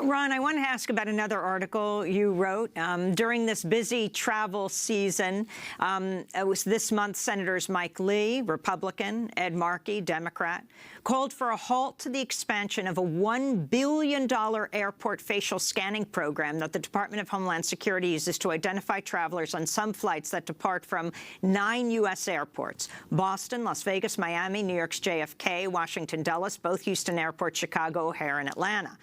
Ron, I want to ask about another article you wrote. During this busy travel season, it was this month, Senators Mike Lee, Republican, Ed Markey, Democrat, called for a halt to the expansion of a $1 billion airport facial scanning program that the Department of Homeland Security uses to identify travelers on some flights that depart from 9 U.S. airports: Boston, Las Vegas, Miami, New York's JFK, Washington Dulles, both Houston airports, Chicago, O'Hare, and Atlanta.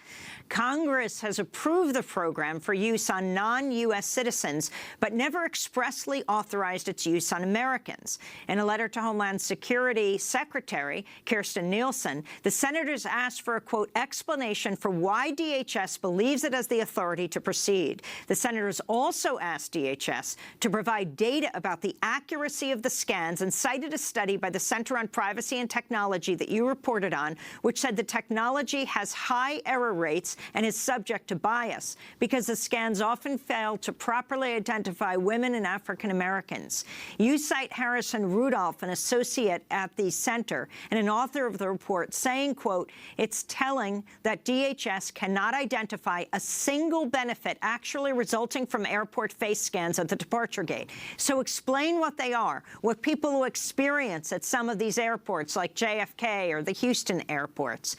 Congress has approved the program for use on non-U.S. citizens, but never expressly authorized its use on Americans. In a letter to Homeland Security Secretary Kirstjen Nielsen, the senators asked for a, quote, explanation for why DHS believes it has the authority to proceed. The senators also asked DHS to provide data about the accuracy of the scans and cited a study by the Center on Privacy and Technology that you reported on, which said the technology has high error rates and is subject to bias because the scans often fail to properly identify women and African Americans. You cite Harrison Rudolph, an associate at the center and an author of the report, saying, quote, it's telling that DHS cannot identify a single benefit actually resulting from airport face scans at the departure gate. So explain what they are, what people who experience at some of these airports like JFK or the Houston airports.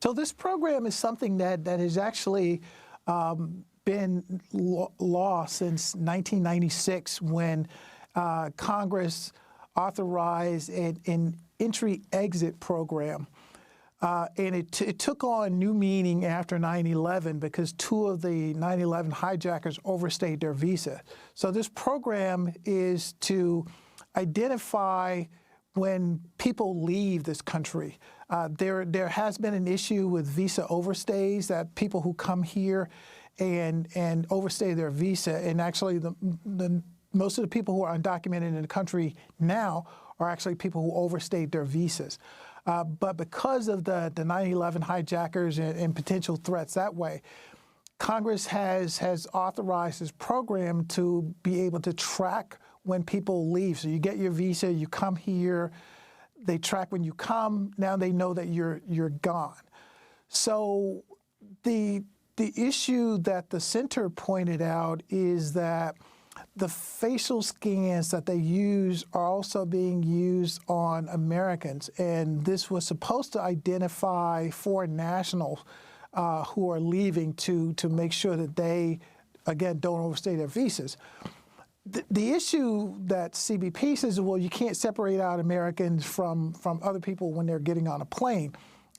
So this program is something that has actually been law since 1996 when Congress authorized an entry-exit program. And it took on new meaning after 9/11 because 2 of the 9/11 hijackers overstayed their visa. So this program is to identify when people leave this country. There has been an issue with visa overstays, that people who come here and overstay their visa, and actually most of the people who are undocumented in the country now are actually people who overstayed their visas. But because of the 9/11 hijackers and potential threats that way, Congress has authorized this program to be able to track when people leave. So you get your visa, you come here, they track when you come, now they know that you're gone. So the issue that the center pointed out is that the facial scans that they use are also being used on Americans, and this was supposed to identify foreign nationals who are leaving to make sure that they, again, don't overstay their visas. The issue that CBP says, well, you can't separate out Americans from other people when they're getting on a plane,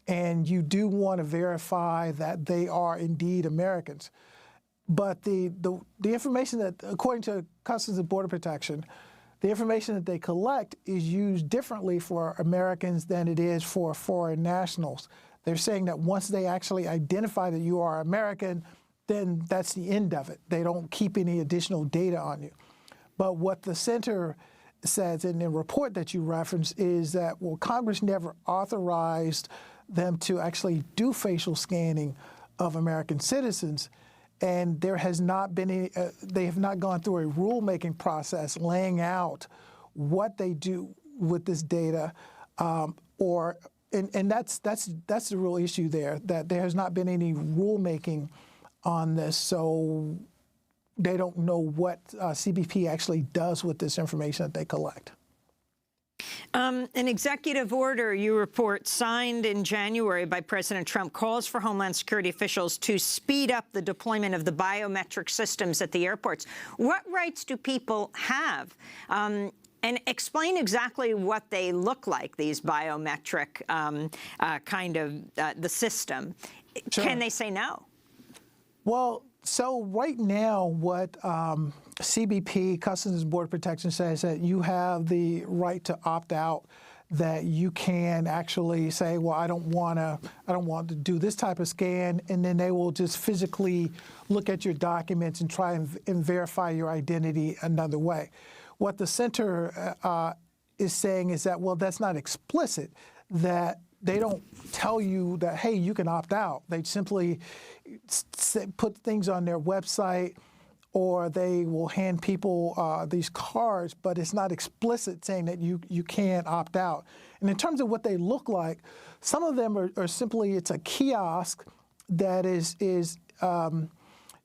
and you do want to verify that they are indeed Americans. But the information that, according to Customs and Border Protection, the information that they collect is used differently for Americans than it is for foreign nationals. They're saying that once they actually identify that you are American, then that's the end of it. They don't keep any additional data on you. But what the center says in the report that you referenced is that, well, Congress never authorized them to actually do facial scanning of American citizens, and there has not been any, they have not gone through a rulemaking process laying out what they do with this data, and that's the real issue there, that there has not been any rulemaking on this. So they don't know what CBP actually does with this information that they collect. An executive order, you report, signed in January by President Trump calls for Homeland Security officials to speed up the deployment of the biometric systems at the airports. What rights do people have? And explain exactly what they look like, these biometric the system. Sure. Can they say no? Well, so right now what CBP, Customs and Border Protection, says that you have the right to opt out, that you can actually say, well, I don't want to do this type of scan, and then they will just physically look at your documents and try and verify your identity another way. What the center is saying is that, well, that's not explicit, that they don't tell you that, hey, you can opt out. They simply put things on their website, or they will hand people these cards, but it's not explicit saying that you can't opt out. And in terms of what they look like, some of them are simply, it's a kiosk that is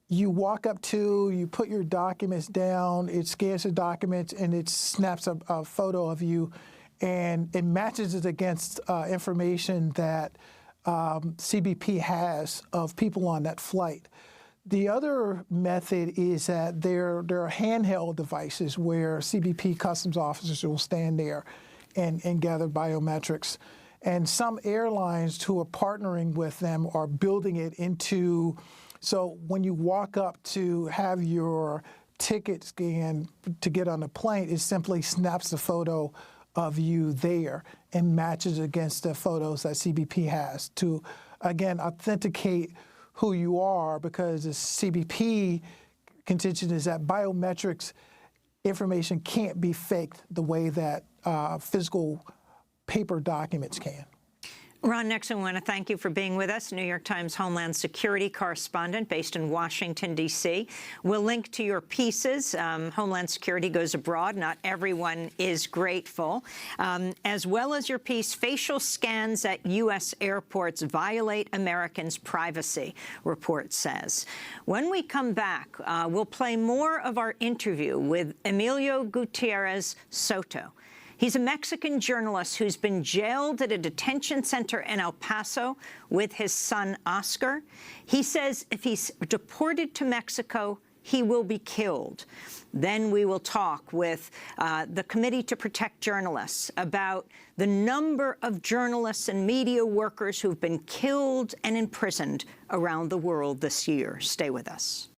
you walk up to, you put your documents down, it scans the documents, and it snaps a photo of you, and it matches it against information that CBP has of people on that flight. The other method is that there are handheld devices where CBP customs officers will stand there and gather biometrics. And some airlines who are partnering with them are building it into, so when you walk up to have your ticket scanned to get on the plane, it simply snaps a photo of you there and matches against the photos that CBP has to, again, authenticate who you are, because the CBP contention is that biometrics information can't be faked the way that physical paper documents can. Ron Nixon, I want to thank you for being with us, New York Times Homeland Security correspondent based in Washington, D.C. We'll link to your pieces. Homeland Security Goes Abroad. Not everyone is grateful. As well as your piece, Facial Scans at U.S. Airports Violate Americans' Privacy, report says. When we come back, we'll play more of our interview with Emilio Gutierrez Soto. He's a Mexican journalist who's been jailed at a detention center in El Paso with his son, Oscar. He says if he's deported to Mexico, he will be killed. Then we will talk with the Committee to Protect Journalists about the number of journalists and media workers who've been killed and imprisoned around the world this year. Stay with us.